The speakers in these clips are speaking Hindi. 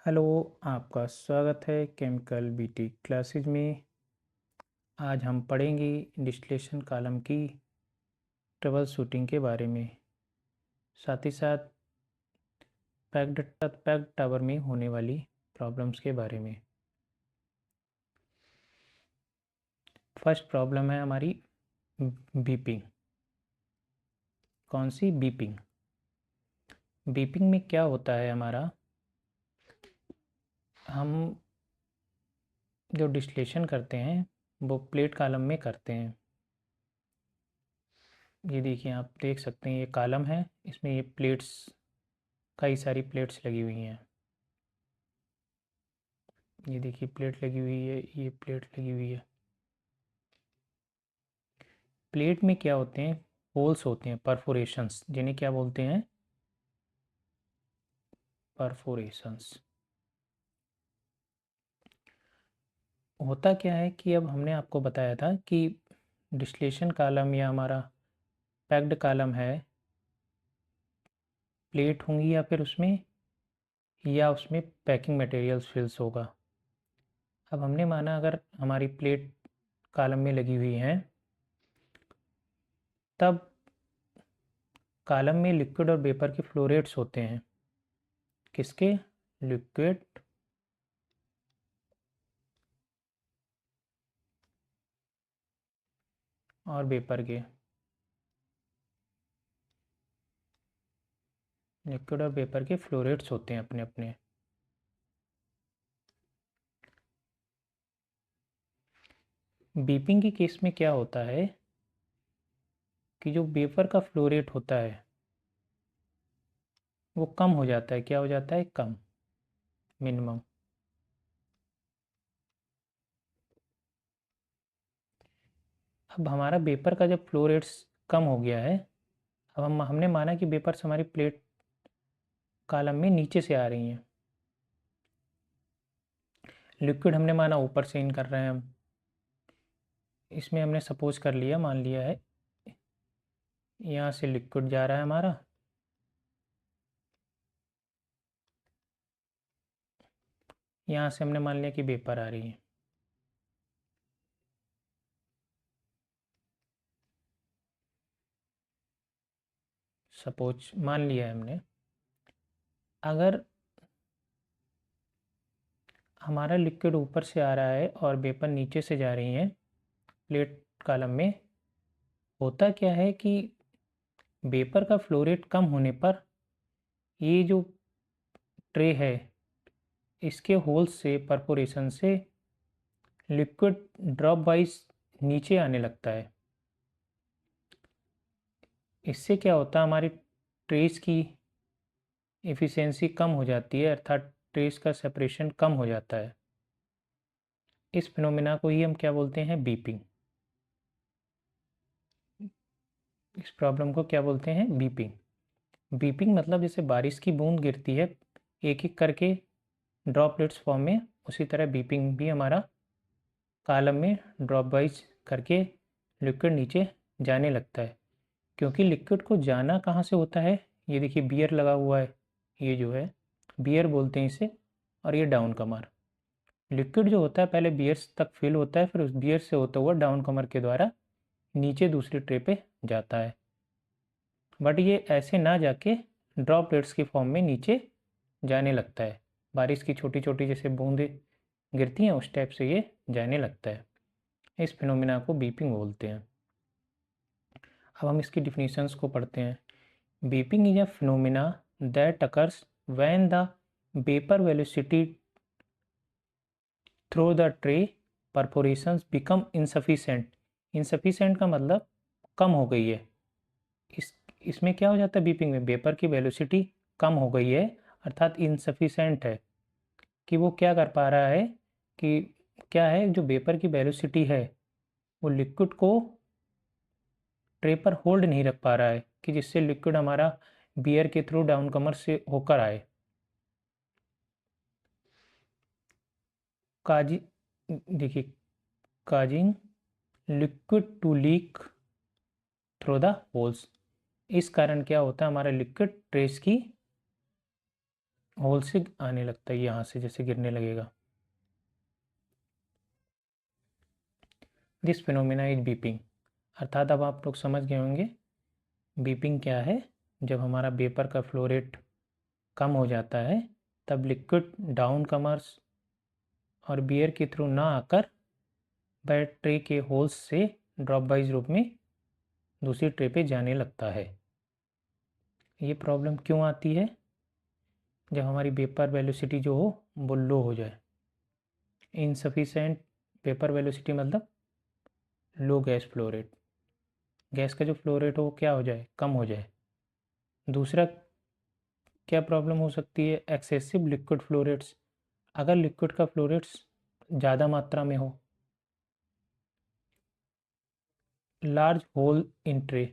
हेलो, आपका स्वागत है केमिकल बीटी क्लासेज में। आज हम पढ़ेंगे डिस्टिलेशन कॉलम की ट्रबल शूटिंग के बारे में, साथ ही साथ पैक्ड टावर में होने वाली प्रॉब्लम्स के बारे में। फर्स्ट प्रॉब्लम है हमारी बीपिंग। कौन सी? बीपिंग। बीपिंग में क्या होता है हमारा, हम जो डिस्टिलेशन करते हैं वो प्लेट कॉलम में करते हैं। ये देखिए, आप देख सकते हैं, ये कॉलम है, इसमें ये प्लेट्स, कई सारी प्लेट्स लगी हुई हैं। ये देखिए, प्लेट लगी हुई है, ये प्लेट लगी हुई है। प्लेट में क्या होते हैं? होल्स होते हैं, परफोरेशंस, जिन्हें क्या बोलते हैं? परफोरेशंस। होता क्या है कि अब हमने आपको बताया था कि डिस्टिलेशन कॉलम या हमारा पैक्ड कॉलम है, प्लेट होंगी या उसमें पैकिंग मटेरियल्स फिल्स होगा। अब हमने माना अगर हमारी प्लेट कॉलम में लगी हुई हैं, तब कॉलम में लिक्विड और वेपर के फ्लो रेट्स होते हैं। किसके? लिक्विड और वेपर के। लिक्विड और वेपर के फ्लो रेट्स होते हैं अपने अपने। बीपिंग के केस में क्या होता है कि जो वेपर का फ्लो रेट होता है वो कम हो जाता है। क्या हो जाता है? कम, मिनिमम। अब हमारा वेपर का जब फ्लो रेट्स कम हो गया है, अब हमने माना कि वेपर्स हमारी प्लेट कॉलम में नीचे से आ रही हैं, लिक्विड हमने माना ऊपर से इन कर रहे हैं हम। इसमें हमने सपोज कर लिया, मान लिया है यहाँ से लिक्विड जा रहा है हमारा, यहाँ से हमने मान लिया कि वेपर आ रही है। सपोज मान लिया है हमने, अगर हमारा लिक्विड ऊपर से आ रहा है और वेपर नीचे से जा रही हैं प्लेट कॉलम में, होता क्या है कि वेपर का फ्लो रेट कम होने पर ये जो ट्रे है, इसके होल्स से, परफोरेशन से लिक्विड ड्रॉप वाइज नीचे आने लगता है। इससे क्या होता है, हमारी ट्रेस की एफिशिएंसी कम हो जाती है, अर्थात ट्रेस का सेपरेशन कम हो जाता है। इस फिनोमिना को ही हम क्या बोलते हैं? बीपिंग। इस प्रॉब्लम को क्या बोलते हैं? बीपिंग। बीपिंग मतलब जैसे बारिश की बूंद गिरती है एक एक करके ड्रॉपलेट्स फॉर्म में, उसी तरह बीपिंग भी हमारा कॉलम में ड्रॉप वाइज करके लिक्विड नीचे जाने लगता है। क्योंकि लिक्विड को जाना कहाँ से होता है? ये देखिए, बियर लगा हुआ है, ये जो है बियर बोलते हैं इसे, और ये डाउन कमर। लिक्विड जो होता है पहले बियर्स तक फिल होता है, फिर उस बियर से होता हुआ डाउन कमर के द्वारा नीचे दूसरी ट्रे पे जाता है। बट ये ऐसे ना जाके ड्रॉपलेट्स की फॉर्म में नीचे जाने लगता है। बारिश की छोटी छोटी जैसे बूंदें गिरती हैं, उस टाइप से ये जाने लगता है। इस फिनोमिना को बीपिंग बोलते हैं। अब हम इसकी डिफिनीशंस को पढ़ते हैं। Weeping is a phenomenon that occurs when the vapour velocity through the tray perforations become insufficient. Insufficient का मतलब कम हो गई है। इस इसमें क्या हो जाता है? बीपिंग में वेपर की वेलोसिटी कम हो गई है, अर्थात इनसफिशेंट है। कि वो क्या कर पा रहा है कि क्या है, जो वेपर की वेलोसिटी है वो लिक्विड को ट्रे पर होल्ड नहीं रख पा रहा है, कि जिससे लिक्विड हमारा बियर के थ्रू डाउन कमर से होकर आए। काजी देखिए, causing liquid to leak through the holes. इस कारण क्या होता है, हमारा लिक्विड ट्रेस की होल से आने लगता है, यहाँ से जैसे गिरने लगेगा। This phenomena is beeping. अर्थात अब आप लोग समझ गए होंगे बीपिंग क्या है। जब हमारा वेपर का फ्लो रेट कम हो जाता है तब लिक्विड डाउन कमर्स और बियर के थ्रू ना आकर वह ट्रे के होल्स से ड्रॉप वाइज रूप में दूसरी ट्रे पे जाने लगता है। ये प्रॉब्लम क्यों आती है? जब हमारी वेपर वेलोसिटी जो हो वो लो हो जाए। इनसफिशेंट वेपर वेलोसिटी मतलब लो गैस फ्लो रेट। गैस का जो फ्लो रेट हो वो क्या हो जाए, कम हो जाए। दूसरा क्या प्रॉब्लम हो सकती है? Excessive liquid flow rates. अगर लिक्विड का फ्लो रेट्स ज़्यादा मात्रा में हो। लार्ज होल इन ट्रे,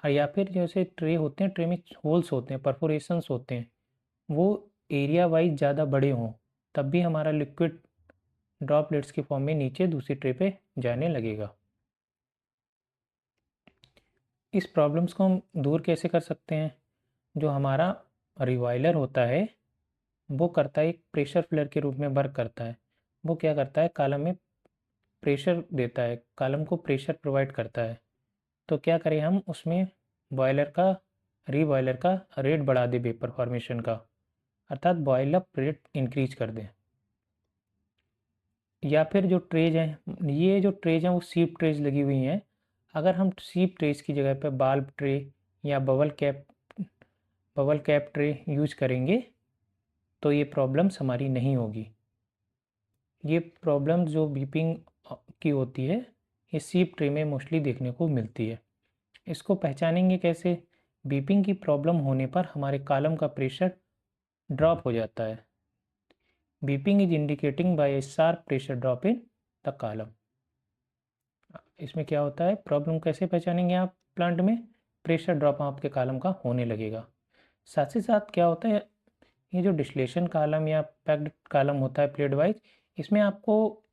या फिर जैसे ट्रे होते हैं, ट्रे में होल्स होते हैं, परफोरेशंस होते हैं, वो एरिया वाइज ज़्यादा बड़े हों, तब भी हमारा लिक्विड ड्रॉपलेट्स की फॉर्म में नीचे दूसरी ट्रे पे जाने लगेगा। इस प्रॉब्लम्स को हम दूर कैसे कर सकते हैं? जो हमारा रिवाइलर होता है वो करता है, एक प्रेशर फ्लेयर के रूप में वर्क करता है। वो क्या करता है, कॉलम में प्रेशर देता है, कॉलम को प्रेशर प्रोवाइड करता है। तो क्या करें हम उसमें बॉयलर का, रीबॉयलर का रेट बढ़ा दें वेपर फॉर्मेशन का, अर्थात बॉयल अप रेट इंक्रीज कर दें। या फिर जो ट्रेज हैं, ये जो ट्रेज हैं वो सीप ट्रेज लगी हुई हैं, अगर हम सीप ट्रेज की जगह पर बाल्ब ट्रे या बबल कैप ट्रे यूज करेंगे तो ये प्रॉब्लम्स हमारी नहीं होगी। ये प्रॉब्लम जो बीपिंग की होती है ये सीप ट्रे में मोस्टली देखने को मिलती है। इसको पहचानेंगे कैसे? बीपिंग की प्रॉब्लम होने पर हमारे कॉलम का प्रेशर ड्रॉप हो जाता है। Weeping is indicating by a sharp pressure drop in the column. इसमें क्या होता है, प्रॉब्लम कैसे पहचानेंगे आप? प्लांट में प्रेशर ड्रॉप आपके कॉलम का होने लगेगा। साथ ही साथ क्या होता है, ये जो डिस्टिलेशन कॉलम या पैक्ड कॉलम होता है प्लेट वाइज, इसमें आपको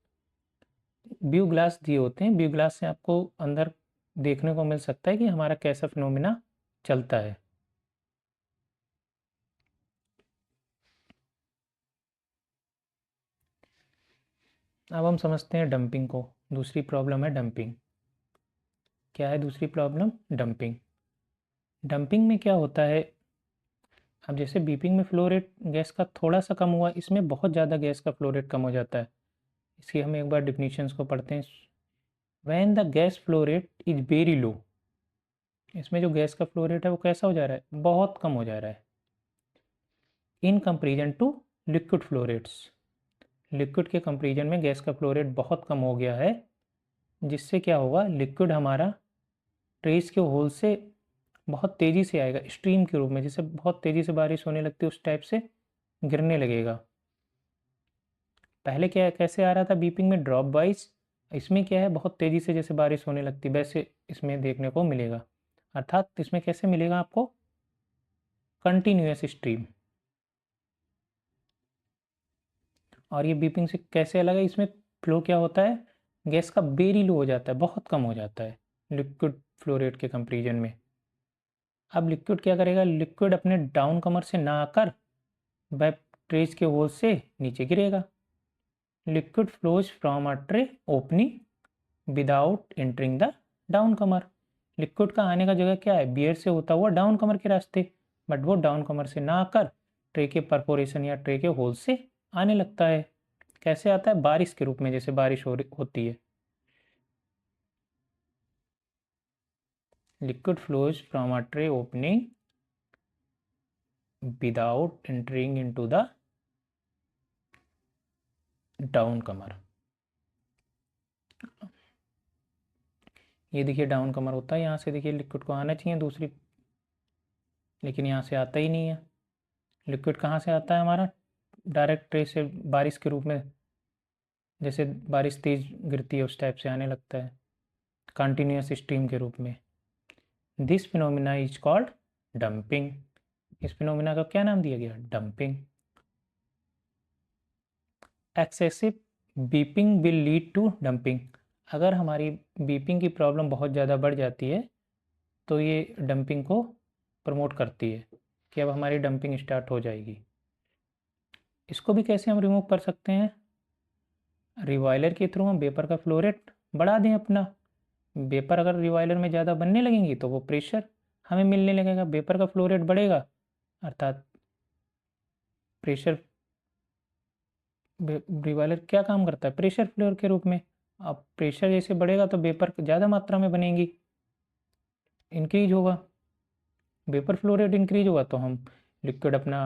व्यू ग्लास दिए होते हैं। व्यू ग्लास से आपको अंदर देखने को मिल सकता है कि हमारा कैसा फिनोमिना चलता है। अब हम समझते हैं डंपिंग को। दूसरी प्रॉब्लम है डंपिंग। क्या है दूसरी प्रॉब्लम? डंपिंग। डंपिंग में क्या होता है, अब जैसे बीपिंग में फ्लो रेट गैस का थोड़ा सा कम हुआ, इसमें बहुत ज़्यादा गैस का फ्लो रेट कम हो जाता है। इसकी हम एक बार डिफिनीशंस को पढ़ते हैं। When the gas flow rate is very low, इसमें जो गैस का फ्लो रेट है वो कैसा हो जा रहा है, बहुत कम हो जा रहा है, in comparison to liquid flow rates. Liquid के कंपेरिजन में गैस का फ्लो रेट बहुत कम हो गया है, जिससे क्या होगा, लिक्विड हमारा ट्रेस के होल से बहुत तेज़ी से आएगा, स्ट्रीम के रूप में, जैसे बहुत तेज़ी से बारिश होने लगती है उस टाइप से गिरने लगेगा। पहले क्या कैसे आ रहा था बीपिंग में, ड्रॉप वाइज। इसमें क्या है, बहुत तेज़ी से जैसे बारिश होने लगती वैसे इसमें देखने को मिलेगा। अर्थात इसमें कैसे मिलेगा आपको, कंटिन्यूस स्ट्रीम। और ये बीपिंग से कैसे अलग है, इसमें फ्लो क्या होता है, गैस का वेरी लो हो जाता है, बहुत कम हो जाता है लिक्विड फ्लो रेट के कंपेरिजन में। अब लिक्विड क्या करेगा, लिक्विड अपने डाउन कमर से ना आकर वह ट्रेस के होल से नीचे गिरेगा। Liquid flows from a tray opening without entering the downcomer. Liquid का आने का जगह क्या है, बियर से होता हुआ डाउन कमर के रास्ते, बट वो डाउन कमर से ना आकर ट्रे के परफोरेशन या ट्रे के होल से आने लगता है। कैसे आता है, बारिश के रूप में, जैसे बारिश होती है। Liquid flows from a tray opening without entering into the downcomer. ये देखिए डाउन कमर होता है, यहाँ से देखिए लिक्विड को आना चाहिए दूसरी, लेकिन यहाँ से आता ही नहीं है। लिक्विड कहाँ से आता है हमारा, डायरेक्ट ट्रे से बारिश के रूप में, जैसे बारिश तेज गिरती है उस टाइप से आने लगता है, कंटिन्यूस स्ट्रीम के रूप में। This phenomena is called dumping. इस फिनोमिना का क्या नाम दिया गया, dumping. Excessive weeping will lead to dumping. अगर हमारी बीपिंग की प्रॉब्लम बहुत ज़्यादा बढ़ जाती है तो ये डंपिंग को प्रमोट करती है कि अब हमारी डंपिंग स्टार्ट हो जाएगी। इसको भी कैसे हम रिमूव कर सकते हैं? रिवाइलर के थ्रू हम वेपर का फ्लो रेट बढ़ा दें अपना। वेपर अगर रिवाइलर में ज़्यादा बनने लगेंगी तो वो प्रेशर हमें मिलने लगेगा, वेपर का फ्लो रेट बढ़ेगा, अर्थात प्रेशर। रिवाइलर क्या काम करता है? प्रेशर फ्लोर के रूप में। अब प्रेशर जैसे बढ़ेगा तो वेपर ज़्यादा मात्रा में बनेंगी, इंक्रीज होगा, वेपर फ्लो रेट इंक्रीज होगा तो हम लिक्विड अपना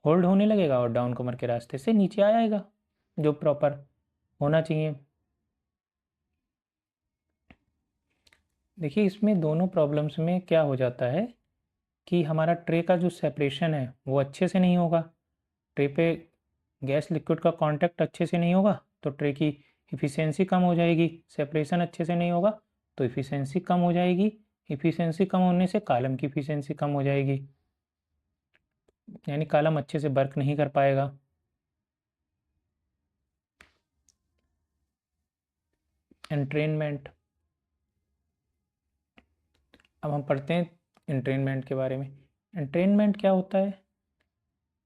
होल्ड होने लगेगा और डाउन कमर के रास्ते से नीचे आ जाएगा जो प्रॉपर होना चाहिए। देखिए इसमें दोनों प्रॉब्लम्स में क्या हो जाता है कि हमारा ट्रे का जो सेपरेशन है वो अच्छे से नहीं होगा, ट्रे पे गैस लिक्विड का कांटेक्ट अच्छे से नहीं होगा तो ट्रे की इफ़िशियंसी कम हो जाएगी, सेपरेशन अच्छे से नहीं होगा तो इफ़िशियंसी कम हो जाएगी, इफ़िशियंसी कम होने से कॉलम की इफ़िशियंसी कम हो जाएगी, यानी कॉलम अच्छे से वर्क नहीं कर पाएगा। एंट्रेनमेंट, अब हम पढ़ते हैं एंट्रेनमेंट के बारे में। एंट्रेनमेंट क्या होता है?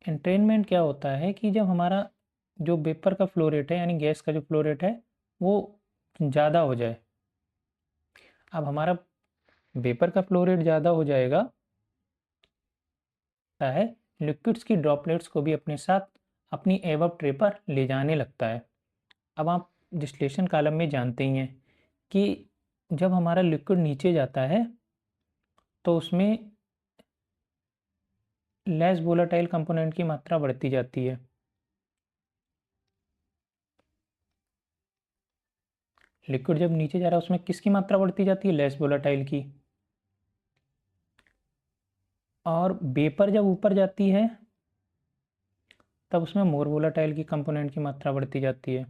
एंट्रेनमेंट क्या होता है कि जब हमारा जो वेपर का फ्लो रेट है यानी गैस का जो फ्लो रेट है वो ज़्यादा हो जाए। अब हमारा वेपर का फ्लो रेट ज़्यादा हो जाएगा है लिक्विड्स की ड्रॉपलेट्स को भी अपने साथ अपनी एवब ट्रे पर ले जाने लगता है। अब आप डिस्टिलेशन कॉलम में जानते ही हैं कि जब हमारा लिक्विड नीचे जाता है तो उसमें लेस वोलेटाइल कंपोनेंट की मात्रा बढ़ती जाती है। लिक्विड जब नीचे जा रहा है उसमें किसकी मात्रा बढ़ती जाती है? लेस वोलेटाइल की। और वेपर जब ऊपर जाती है तब उसमें मोर वोलेटाइल की कंपोनेंट की मात्रा बढ़ती जाती है।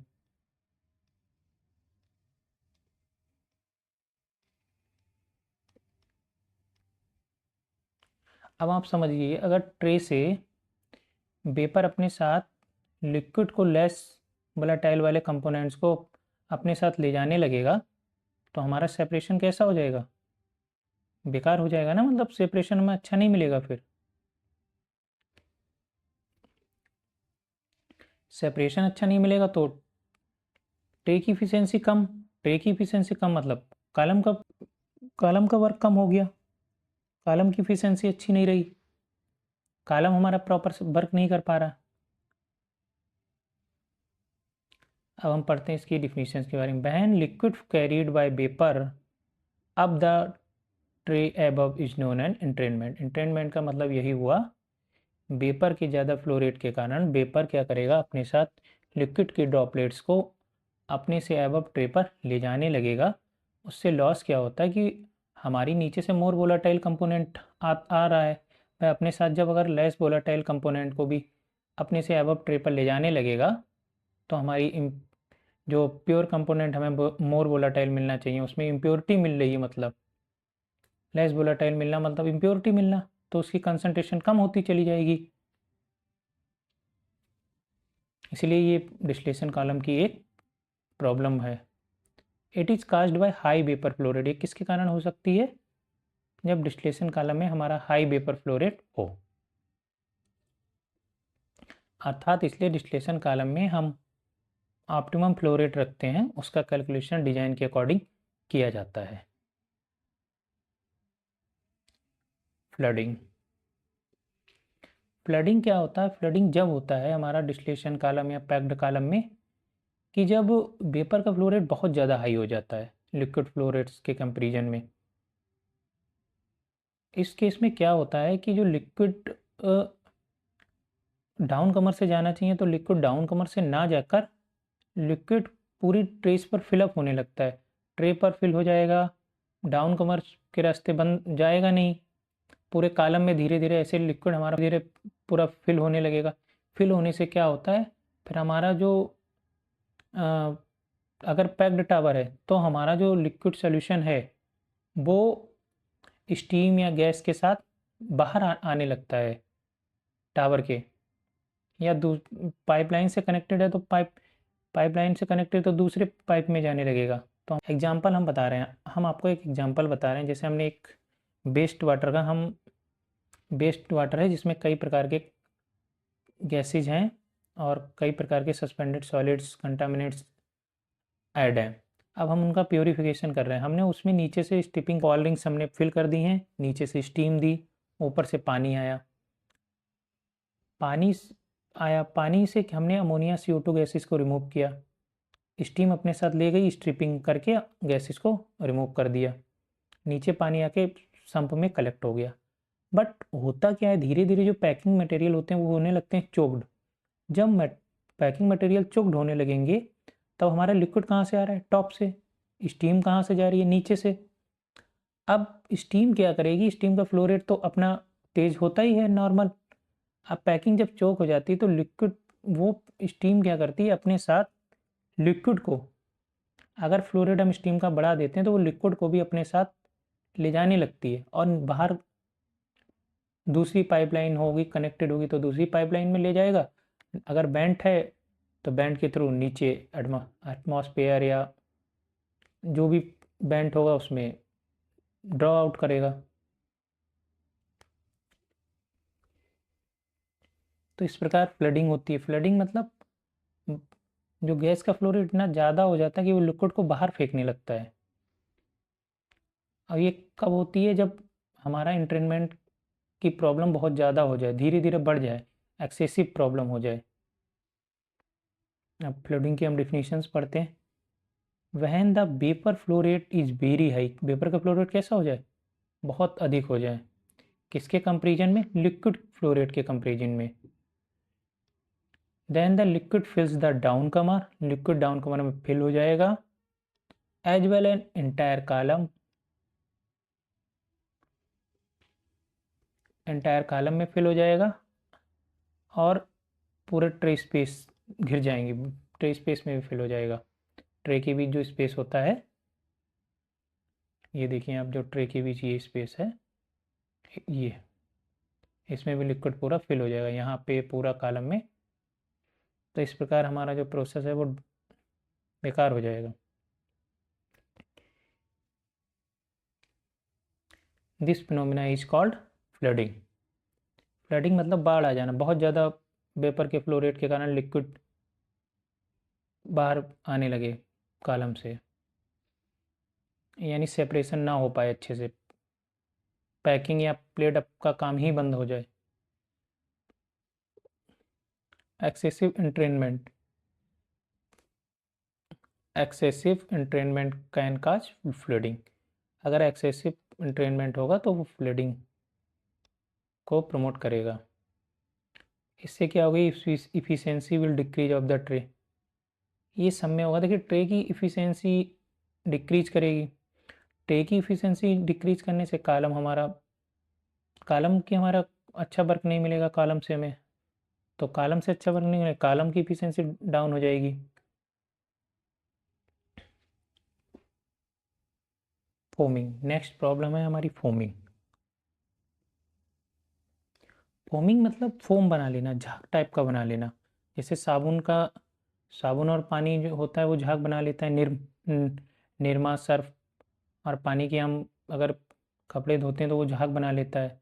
अब आप समझिए अगर ट्रे से वेपर अपने साथ लिक्विड को लेस वोलेटाइल वाले कंपोनेंट्स को अपने साथ ले जाने लगेगा तो हमारा सेपरेशन कैसा हो जाएगा? बेकार हो जाएगा ना, मतलब सेपरेशन में अच्छा नहीं मिलेगा। फिर सेपरेशन अच्छा नहीं मिलेगा तो ट्रे की इफिशियंसी कम, ट्रे की इफिशियंसी कम मतलब कॉलम का वर्क कम हो गया, कॉलम की इफिशियंसी अच्छी नहीं रही, कॉलम हमारा प्रॉपर वर्क नहीं कर पा रहा। अब हम पढ़ते हैं इसकी डिफिनीशंस के बारे में। When liquid carried by vapour up the tray above is known as entrainment. Entrainment का मतलब यही हुआ, वेपर के ज़्यादा फ्लो रेट के कारण वेपर क्या करेगा, अपने साथ लिक्विड की ड्रॉपलेट्स को अपने से एबव ट्रे पर ले जाने लगेगा। उससे लॉस क्या होता है कि हमारी नीचे से मोर वोलाटाइल कंपोनेंट आ रहा है, वह अपने साथ जब अगर लेस वोलाटाइल कंपोनेंट को भी अपने से एबव ट्रे पर ले जाने लगेगा तो हमारी जो प्योर कंपोनेंट हमें मोर वोलाटाइल मिलना चाहिए उसमें इम्प्योरिटी मिल रही है, मतलब लेस वोलाटाइल मिलना मतलब इम्प्योरिटी मिलना, तो उसकी कंसनट्रेशन कम होती चली जाएगी। इसलिए ये डिस्टिलेशन कॉलम की एक प्रॉब्लम है। It is caused by high vapour flow rate. ये किसके कारण हो सकती है? जब डिस्टिलेशन कॉलम में हमारा हाई वेपर फ्लो रेट हो, अर्थात इसलिए डिस्टिलेशन कॉलम में हम ऑप्टिमम फ्लो रेट रखते हैं, उसका कैलकुलेशन डिजाइन के अकॉर्डिंग किया जाता है। फ्लडिंग, फ्लडिंग क्या होता है? फ्लडिंग जब होता है हमारा डिस्टिलेशन कॉलम या पैक्ड कॉलम में कि जब वेपर का फ्लो रेट बहुत ज़्यादा हाई हो जाता है लिक्विड फ्लो रेट्स के कंपेरिजन में। इस केस में क्या होता है कि जो लिक्विड डाउन कमर से जाना चाहिए तो लिक्विड डाउन कमर से ना जाकर लिक्विड पूरी ट्रेस पर फिलअप होने लगता है, ट्रे पर फिल हो जाएगा, डाउन कमर के रास्ते बन जाएगा नहीं, पूरे कॉलम में धीरे धीरे ऐसे लिक्विड हमारा धीरे पूरा फिल होने लगेगा। फिल होने से क्या होता है, फिर हमारा जो अगर पैक्ड टावर है तो हमारा जो लिक्विड सोल्यूशन है वो स्टीम या गैस के साथ बाहर आने लगता है टावर के, या पाइपलाइन से कनेक्टेड है तो पाइपलाइन से कनेक्टेड तो दूसरे पाइप में जाने लगेगा। तो एग्जांपल हम बता रहे हैं, हम आपको एक एग्जांपल बता रहे हैं, जैसे हमने एक वेस्ट वाटर है जिसमें कई प्रकार के गैसेज हैं और कई प्रकार के सस्पेंडेड सॉलिड्स कंटामिनेट्स ऐड हैं। अब हम उनका प्योरीफिकेशन कर रहे हैं। हमने उसमें नीचे से स्टिपिंग कॉल रिंग्स हमने फिल कर दी हैं, नीचे से स्टीम दी, ऊपर से पानी आया। पानी से हमने अमोनिया CO2 गैसेस को रिमूव किया। स्टीम अपने साथ ले गई, स्ट्रिपिंग करके गैसेस को रिमूव कर दिया। नीचे पानी आके सम्प में कलेक्ट हो गया। बट होता क्या है, धीरे धीरे जो पैकिंग मटेरियल होते हैं वो होने लगते हैं चोक्ड। जब पैकिंग मटेरियल चोक्ड होने लगेंगे तब हमारा लिक्विड कहाँ से आ रहा है? टॉप से। स्टीम कहाँ से जा रही है? नीचे से। अब स्टीम क्या करेगी? स्टीम का फ्लो रेट तो अपना तेज होता ही है नॉर्मल। अब पैकिंग जब चोक हो जाती है तो लिक्विड, वो स्टीम क्या करती है अपने साथ लिक्विड को, अगर फ्लो रेट हम स्टीम का बढ़ा देते हैं तो वो लिक्विड को भी अपने साथ ले जाने लगती है और बाहर दूसरी पाइपलाइन होगी, कनेक्टेड होगी तो दूसरी पाइपलाइन में ले जाएगा। अगर बेंट है तो बेंट के थ्रू नीचे एटमॉस्फेयर या जो भी बेंट होगा उसमें ड्रॉ आउट करेगा। तो इस प्रकार फ्लडिंग होती है। फ्लडिंग मतलब जो गैस का फ्लो रेट इतना ज़्यादा हो जाता है कि वो लिक्विड को बाहर फेंकने लगता है। अब ये कब होती है? जब हमारा इंट्रेनमेंट की प्रॉब्लम बहुत ज़्यादा हो जाए, धीरे धीरे बढ़ जाए, एक्सेसिव प्रॉब्लम हो जाए। अब फ्लडिंग की हम डिफिनीशंस पढ़ते हैं। When the vapour flow rate is very high, vapour का फ्लो रेट कैसा हो जाए? बहुत अधिक हो जाए। किसके कंपेरिजन में? लिक्विड फ्लो रेट के कंपेरिजन में। Then the liquid fills the downcomer, liquid downcomer में फिल हो जाएगा। As well an entire column, entire column में फिल हो जाएगा और पूरे ट्रे स्पेस घिर जाएंगे, ट्रे स्पेस में भी फिल हो जाएगा। ट्रे के बीच जो स्पेस होता है, ये देखिए आप, जो ट्रे के बीच ये स्पेस है, ये इसमें भी लिक्विड पूरा फिल हो जाएगा यहाँ पे पूरा कॉलम में। तो इस प्रकार हमारा जो प्रोसेस है वो बेकार हो जाएगा। This phenomena is called flooding. Flooding मतलब बाढ़ आ जाना, बहुत ज़्यादा वेपर के फ्लो रेट के कारण लिक्विड बाहर आने लगे कॉलम से, यानी सेपरेशन ना हो पाए अच्छे से, पैकिंग या प्लेट अप का काम ही बंद हो जाए। Excessive entrainment, excessive entrainment can cause flooding. अगर एक्सेसिव एंट्रेनमेंट होगा तो वो फ्लडिंग को प्रमोट करेगा। इससे क्या होगी? Efficiency will decrease of the tray. ये सब में होगा। देखिए, ट्रे की इफ़िशेंसी डिक्रीज करेगी। ट्रे की इफ़िशेंसी डिक्रीज करने से कॉलम की हमारा अच्छा वर्क नहीं मिलेगा कॉलम से हमें, तो कॉलम से अच्छा वर्क नहीं मिलेगा, कॉलम की इफ़िशेंसी डाउन हो जाएगी। फोमिंग नेक्स्ट प्रॉब्लम है हमारी, फोमिंग। फोमिंग मतलब फोम बना लेना, झाग टाइप का बना लेना। जैसे साबुन और पानी जो होता है वो झाग बना लेता है। निरमा, सर्फ और पानी की हम अगर कपड़े धोते हैं तो वो झाग बना लेता है।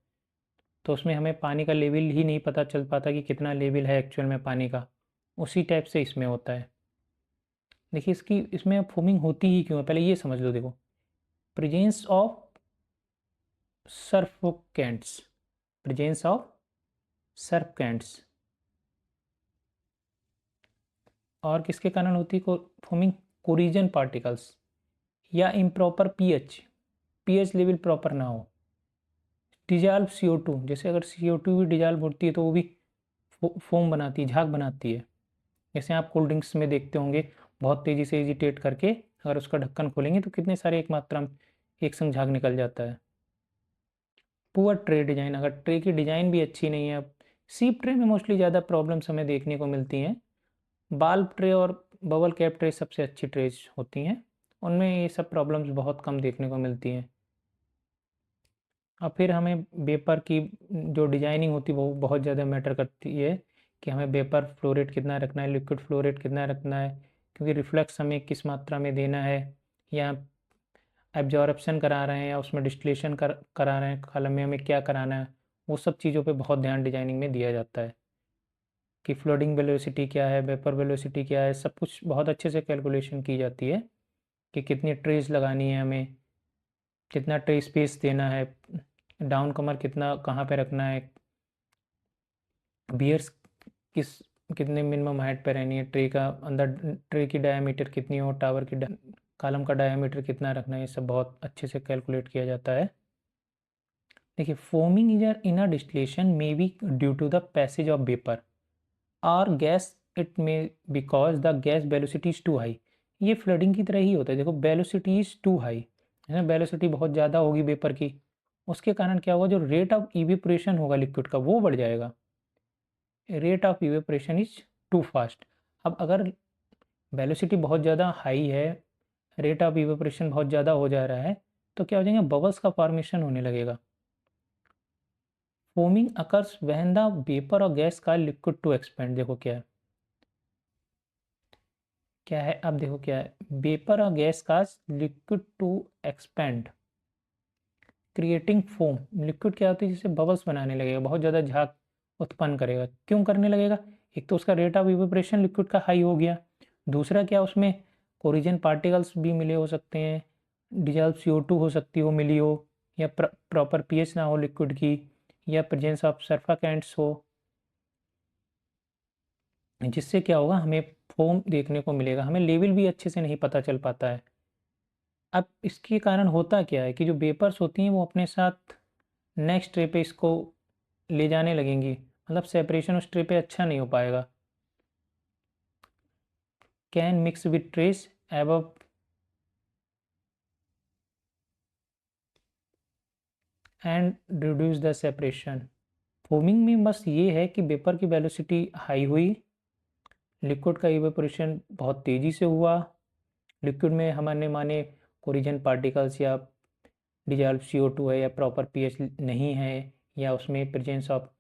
तो उसमें हमें पानी का लेवल ही नहीं पता चल पाता कि कितना लेवल है एक्चुअल में पानी का। उसी टाइप से इसमें होता है। देखिए, इसमें फोमिंग होती ही क्यों है, पहले ये समझ लो। देखो, प्रेजेंस ऑफ सर्फोकेंट्स, प्रेजेंस ऑफ सर्फकेंट्स, और किसके कारण होती है फोमिंग? कोरिजन पार्टिकल्स या इम्प्रॉपर पीएच लेवल प्रॉपर ना हो। डिजॉल्व CO2, जैसे अगर CO2 भी डिजॉल्व होती है तो वो भी फोम बनाती है, झाग बनाती है। जैसे आप कोल्ड ड्रिंक्स में देखते होंगे, बहुत तेज़ी से एजिटेट करके अगर उसका ढक्कन खोलेंगे तो कितने सारे एक मात्रा में एक संग झाग निकल जाता है। पुअर ट्रे डिज़ाइन, अगर ट्रे की डिज़ाइन भी अच्छी नहीं है। अब सीप ट्रे में मोस्टली ज़्यादा प्रॉब्लम्स हमें देखने को मिलती हैं। बाल्ब ट्रे और बबल कैप ट्रे सबसे अच्छी ट्रेज होती हैं, उनमें ये सब प्रॉब्लम्स बहुत कम देखने को मिलती हैं। और फिर हमें वेपर की जो डिजाइनिंग होती है वो बहुत ज़्यादा मैटर करती है कि हमें वेपर फ्लो रेट कितना रखना है, लिक्विड फ्लो रेट कितना रखना है, क्योंकि रिफ्लेक्स हमें किस मात्रा में देना है, या एब्जॉर्प्शन करा रहे हैं या उसमें डिस्टिलेशन करा रहे हैं, कॉलम में हमें क्या कराना है, वो सब चीज़ों पे बहुत ध्यान डिजाइनिंग में दिया जाता है। कि फ्लोटिंग वेलोसिटी क्या है, वेपर वेलोसिटी क्या है, सब कुछ बहुत अच्छे से कैलकुलेशन की जाती है कि कितनी ट्रेस लगानी है हमें, कितना ट्रे स्पेस देना है, डाउन कमर कितना कहाँ पे रखना है, बियर्स किस कितने मिनिमम हाइट पे रहनी है, ट्रे का अंदर ट्रे की डायमीटर कितनी हो, टावर की कॉलम का डायमीटर कितना रखना है, ये सब बहुत अच्छे से कैलकुलेट किया जाता है। देखिए, foaming is in a distillation may be due to the passage of vapour और gas, it may because the gas velocity is too high. ये फ्लडिंग की तरह ही होता है। देखो, वेलोसिटी इज टू हाई है ना, वेलोसिटी बहुत ज़्यादा होगी वेपर की, उसके कारण क्या होगा, जो रेट ऑफ इवेपोरेशन होगा लिक्विड का वो बढ़ जाएगा। Rate of evaporation is too fast. अब अगर वेलोसिटी बहुत ज़्यादा हाई है, रेट ऑफ इवेपोरेशन बहुत ज़्यादा हो जा रहा है, तो क्या हो जाएंगे, बबल्स का फॉर्मेशन होने लगेगा। Foaming occurs when the vapour और गैस का लिक्विड टू एक्सपेंड। देखो क्या है, क्या है, अब देखो क्या है, वेपर और गैस का liquid to expand creating foam. Liquid क्या होती है, जिससे बबल्स बनाने लगेगा, बहुत ज़्यादा झाग उत्पन्न करेगा। क्यों करने लगेगा, एक तो उसका रेट ऑफ इवेपोरेशन लिक्विड का हाई हो गया, दूसरा क्या, उसमें कोरिजन पार्टिकल्स भी मिले हो सकते हैं, डिजॉल्व CO2 हो सकती हो मिली हो, या प्रॉपर पीएच ना हो लिक्विड की, या प्रेजेंस ऑफ सर्फाकेंट्स हो, जिससे क्या होगा, हमें फोम देखने को मिलेगा, हमें लेवल भी अच्छे से नहीं पता चल पाता है। अब इसके कारण होता क्या है कि जो वेपर्स होती हैं वो अपने साथ नेक्स्ट ट्रे पे इसको ले जाने लगेंगी, मतलब सेपरेशन उस ट्रे पे अच्छा नहीं हो पाएगा। Can mix with trace above and reduce the separation. Foaming में बस ये है कि वेपर की वेलोसिटी हाई हुई, लिक्विड का इवेपोरेशन बहुत तेज़ी से हुआ, लिक्विड में हमारे माने कोरिजन पार्टिकल्स या डिजॉल्व CO2 है, या प्रॉपर पीएच नहीं है, या उसमें प्रेजेंस ऑफ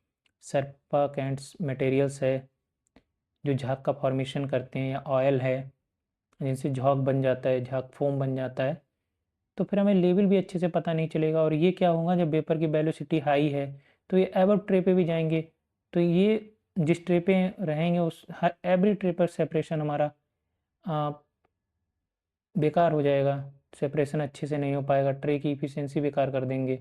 सर्फाकेंट्स मटेरियल्स है जो झाग का फॉर्मेशन करते हैं, या ऑयल है जिनसे झाग बन जाता है, झाग फोम बन जाता है, तो फिर हमें लेवल भी अच्छे से पता नहीं चलेगा। और ये क्या होगा, जब वेपर की वेलोसिटी हाई है तो ये एबव ट्रे पे भी जाएंगे, तो ये जिस ट्रे पे रहेंगे उस एवरी ट्रे पर सेपरेशन हमारा बेकार हो जाएगा, सेपरेशन अच्छे से नहीं हो पाएगा, ट्रे की इफिशियंसी बेकार कर देंगे।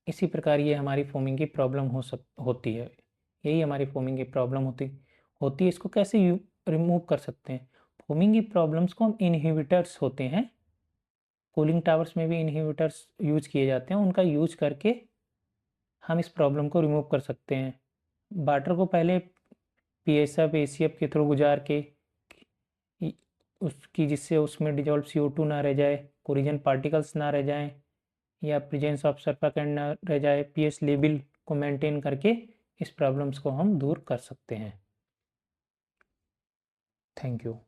इसी प्रकार ये हमारी फोमिंग की प्रॉब्लम होती है, यही हमारी फोमिंग की प्रॉब्लम होती है। इसको कैसे रिमूव कर सकते हैं, फोमिंग की प्रॉब्लम्स को हम इनहिबिटर्स होते हैं, कूलिंग टावर्स में भी इनहिबिटर्स यूज किए जाते हैं, उनका यूज करके हम इस प्रॉब्लम को रिमूव कर सकते हैं। वाटर को पहले PSF ACF के थ्रू गुजार के उसकी, जिससे उसमें डिजॉल्व CO2 ना रह जाए, कोरिजन पार्टिकल्स ना रह जाएं, या प्रेजेंस ऑफ सर्फाकेंट ना रह जाए, पीएच लेवल को मेंटेन करके इस प्रॉब्लम्स को हम दूर कर सकते हैं। Thank you.